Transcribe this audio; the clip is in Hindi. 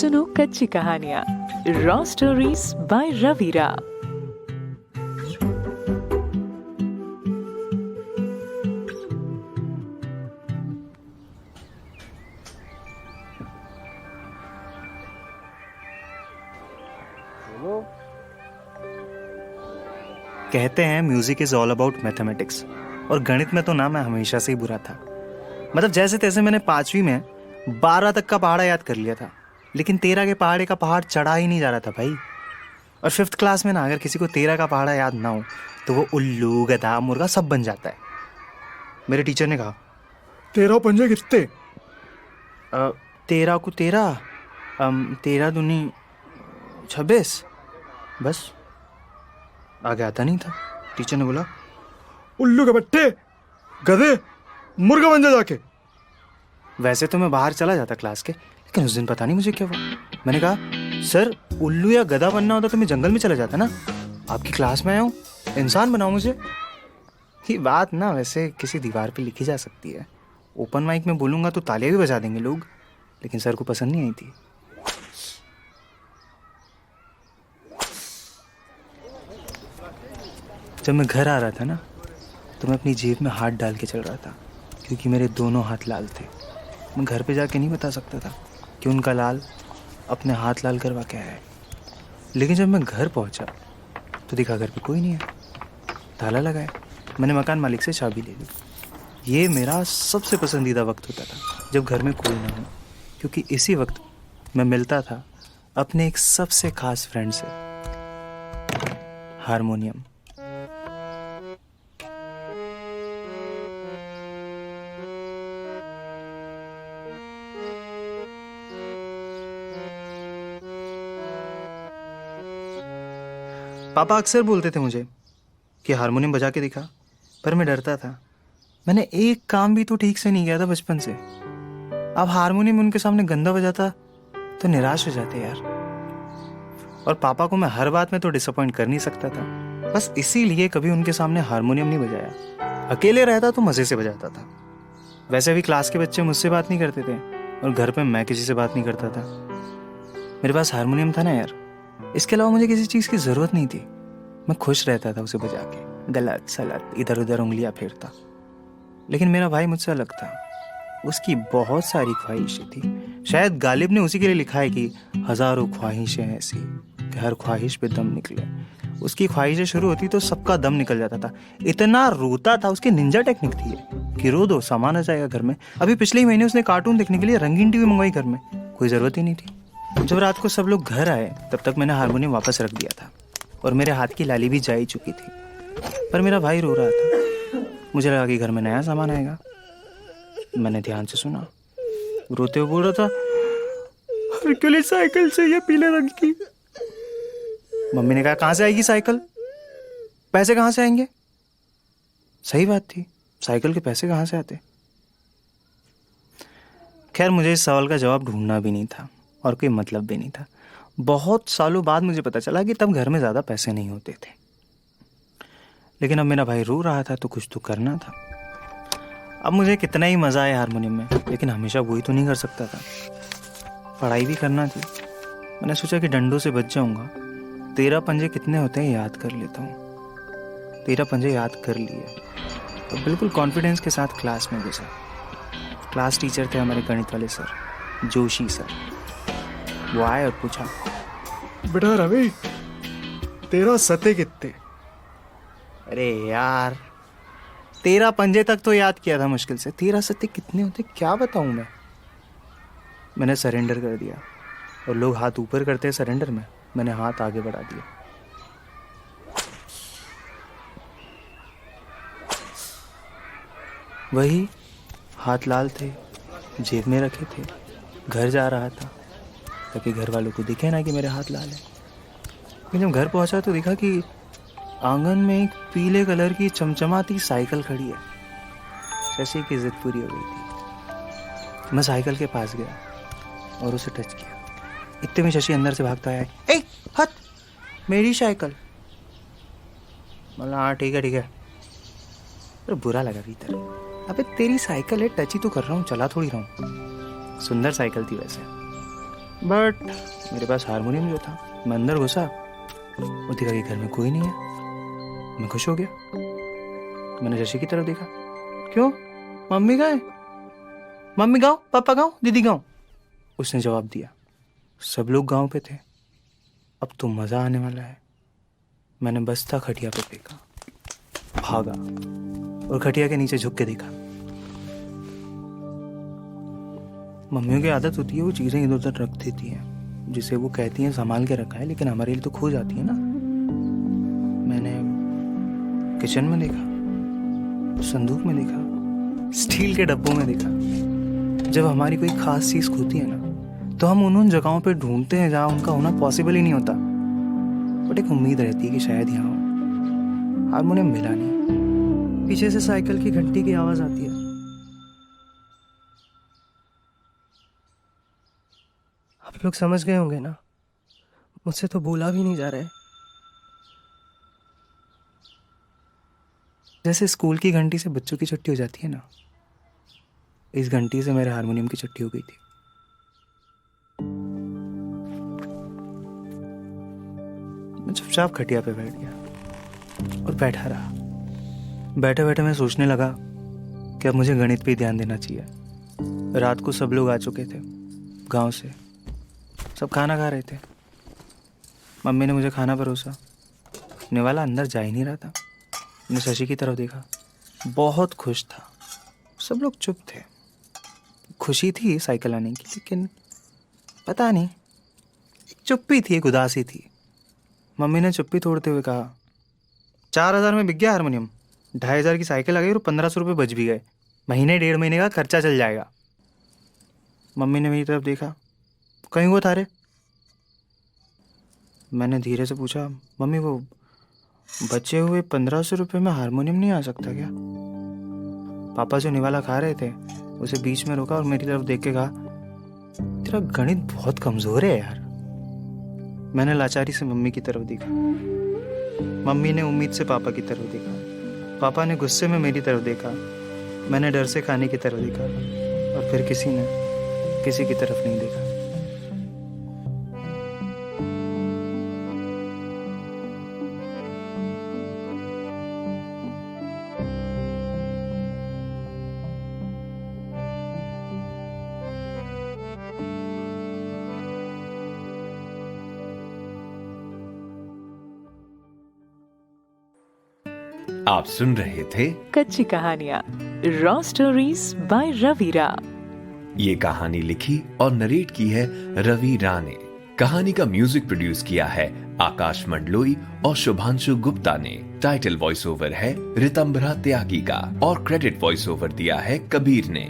सुनो कच्ची कहानियां रॉ स्टोरीज बाय रवीरा। कहते हैं music is all about mathematics, और गणित में तो ना मैं हमेशा से ही बुरा था। मतलब जैसे तैसे मैंने 5वीं में 12 तक का पहाड़ा याद कर लिया था, लेकिन 13 के पहाड़े का पहाड़ चढ़ा ही नहीं जा रहा था भाई। और 5th क्लास में ना अगर किसी को 13 का पहाड़ा याद ना हो तो वो उल्लू, गधा, मुर्गा सब बन जाता है। मेरे टीचर ने कहा 13 पंजे कितने? 13 को 13, 13 दूनी 26, बस आगे आता नहीं था। टीचर ने बोला उल्लू के बट्टे, गधे, मुर्गा बन जा जाके। वैसे तो मैं बाहर चला जाता क्लास के, लेकिन उस दिन पता नहीं मुझे क्या हुआ। मैंने कहा सर उल्लू या गधा बनना होता तो मैं जंगल में चला जाता ना, आपकी क्लास में आया हूँ, इंसान बनाओ मुझे। ये बात ना वैसे किसी दीवार पे लिखी जा सकती है। ओपन माइक में बोलूंगा तो तालियां भी बजा देंगे लोग, लेकिन सर को पसंद नहीं आई थी। जब मैं घर आ रहा था ना तो मैं अपनी जेब में हाथ डाल के चल रहा था, क्योंकि मेरे दोनों हाथ लाल थे। मैं घर पे जाके नहीं बता सकता था कि उनका लाल अपने हाथ लाल करवा के आया है। लेकिन जब मैं घर पहुंचा तो देखा घर पे कोई नहीं है, ताला लगा है। मैंने मकान मालिक से चाबी ले ली। ये मेरा सबसे पसंदीदा वक्त होता था जब घर में कोई ना हो, क्योंकि इसी वक्त मैं मिलता था अपने एक सबसे खास फ्रेंड से, हारमोनियम। पापा अक्सर बोलते थे मुझे कि हारमोनियम बजा के दिखा, पर मैं डरता था। मैंने एक काम भी तो ठीक से नहीं किया था बचपन से। अब हारमोनियम उनके सामने गंदा बजाता तो निराश हो जाते यार। और पापा को मैं हर बात में तो डिसअपॉइंट कर नहीं सकता था, बस इसीलिए कभी उनके सामने हारमोनियम नहीं बजाया। अकेले रहता तो मजे से बजाता था। वैसे भी क्लास के बच्चे मुझसे बात नहीं करते थे और घर पे मैं किसी से बात नहीं करता था। मेरे पास हारमोनियम था ना यार, इसके अलावा मुझे किसी चीज़ की ज़रूरत नहीं थी। मैं खुश रहता था उसे बजा के, गलत सलत इधर उधर उंगलियां फेरता। लेकिन मेरा भाई मुझसे अलग था। उसकी बहुत सारी ख्वाहिशें थी। शायद गालिब ने उसी के लिए लिखा है कि हजारों ख्वाहिशें ऐसी कि हर ख्वाहिश पे दम निकले। उसकी ख्वाहिशें शुरू होती तो सबका दम निकल जाता था। इतना रोता था, उसकी निंजा टेक्निक थी कि रो दो सामान आ जाएगा घर में। अभी पिछले ही महीने उसने कार्टून देखने के लिए रंगीन टीवी मंगवाई घर में, कोई ज़रूरत ही नहीं थी। जब रात को सब लोग घर आए तब तक मैंने हारमोनियम वापस रख दिया था और मेरे हाथ की लाली भी जा ही चुकी थी। पर मेरा भाई रो रहा था। मुझे लगा कि घर में नया सामान आएगा। मैंने ध्यान से सुना, रोते हुए बोल रहा था हरक्यूलिस साइकिल चाहिए पीले रंग की। मम्मी ने कहा कहाँ से आएगी साइकिल, पैसे कहाँ से आएंगे? सही बात थी, साइकिल के पैसे कहाँ से आते? खैर मुझे इस सवाल का जवाब ढूंढना भी नहीं था और कोई मतलब भी नहीं था। बहुत सालों बाद मुझे पता चला कि तब घर में ज़्यादा पैसे नहीं होते थे। लेकिन अब मेरा भाई रो रहा था तो कुछ तो करना था। अब मुझे कितना ही मज़ा आया हारमोनियम में, लेकिन हमेशा वही तो नहीं कर सकता था। पढ़ाई भी करना थी। मैंने सोचा कि डंडों से बच जाऊंगा। 13 पंजे कितने होते हैं याद कर लेता हूँ। 13 पंजे याद कर लिए तो बिल्कुल कॉन्फिडेंस के साथ क्लास में घुसा। क्लास टीचर थे हमारे गणित वाले सर, जोशी सर। वो आए और पूछा बेटा रवि 13 सते कितने? अरे यार 13 पंजे तक तो याद किया था मुश्किल से, 13 सत्ते कितने होते क्या बताऊं मैं। मैंने सरेंडर कर दिया और लोग हाथ ऊपर करते हैं सरेंडर में, मैंने हाथ आगे बढ़ा दिया। वही हाथ लाल थे, जेब में रखे थे, घर जा रहा था ताकि घर वालों को दिखे ना कि मेरे हाथ लाल है। लेकिन जब घर पहुंचा तो देखा कि आंगन में एक पीले कलर की चमचमाती साइकिल खड़ी है। शशि की जिद पूरी हो गई थी। मैं साइकिल के पास गया और उसे टच किया। इतने में शशि अंदर से भागता आया, ए हट मेरी साइकिल। बोला हाँ ठीक है ठीक है। तो बुरा लगा भीतर, अबे तेरी साइकिल है, टच ही तो कर रहा हूँ, चला थोड़ी रहा हूँ। सुंदर साइकिल थी वैसे। बट मेरे पास हारमोनियम जो था, मैं अंदर घुसा, वो देखा कि घर में कोई नहीं है। मैं खुश हो गया। मैंने शशि की तरफ देखा, क्यों मम्मी कहाँ है? मम्मी गाँव, पापा गाँव, दीदी गाँव। उसने जवाब दिया, सब लोग गाँव पे थे, अब तो मजा आने वाला है। मैंने बस्ता खटिया पे फेंका, भागा और खटिया के नीचे झुक के देखा। मम्मियों की आदत होती है वो चीजें इधर उधर रख देती हैं, जिसे वो कहती हैं संभाल के रखा है, लेकिन हमारे लिए तो खो जाती है ना। मैंने किचन में देखा, संदूक में देखा, स्टील के डब्बों में देखा। जब हमारी कोई खास चीज खोती है ना, तो हम उन जगहों पे ढूंढते हैं जहां उनका होना पॉसिबल ही नहीं होता। बट एक उम्मीद रहती है कि शायद यहाँ हो। हारमोनियम मिला नहीं। पीछे से साइकिल की घंटी की आवाज आती है। आप लोग समझ गए होंगे ना, मुझसे तो बोला भी नहीं जा रहा है। जैसे स्कूल की घंटी से बच्चों की छुट्टी हो जाती है ना, इस घंटी से मेरे हारमोनियम की छुट्टी हो गई थी। मैं चुपचाप खटिया पे बैठ गया और बैठा रहा। बैठे बैठे मैं सोचने लगा कि अब मुझे गणित पे ही ध्यान देना चाहिए। रात को सब लोग आ चुके थे गांव से, सब खाना खा रहे थे। मम्मी ने मुझे खाना परोसा। निवाला अंदर जा ही नहीं रहा था। मैंने शशि की तरफ देखा, बहुत खुश था। सब लोग चुप थे। खुशी थी साइकिल आने की, लेकिन पता नहीं, एक चुप्पी थी, एक उदासी थी। मम्मी ने चुप्पी तोड़ते हुए कहा, 4,000 में बिक गया हारमोनियम। 2,500 की साइकिल आ गई और 1,500 रुपये बच भी गए। महीने 1.5 महीने का खर्चा चल जाएगा। मम्मी ने मेरी तरफ देखा, कहीं वो थारे? मैंने धीरे से पूछा, मम्मी वो बचे हुए 1,500 रुपये में हारमोनियम नहीं आ सकता क्या? पापा जो निवाला खा रहे थे उसे बीच में रोका और मेरी तरफ देख के कहा, तेरा गणित बहुत कमजोर है यार। मैंने लाचारी से मम्मी की तरफ देखा। मम्मी ने उम्मीद से पापा की तरफ देखा। पापा ने गुस्से में मेरी तरफ देखा। मैंने डर से खाने की तरफ देखा और फिर किसी ने किसी की तरफ नहीं देखा। आप सुन रहे थे कच्ची कहानियां, रॉ स्टोरीज बाय रवीरा। ये कहानी लिखी और नरेट की है रवि रा ने। कहानी का म्यूजिक प्रोड्यूस किया है आकाश मंडलोई और शुभांशु गुप्ता ने। टाइटल वॉइस ओवर है रितंबरा त्यागी का और क्रेडिट वॉइस ओवर दिया है कबीर ने।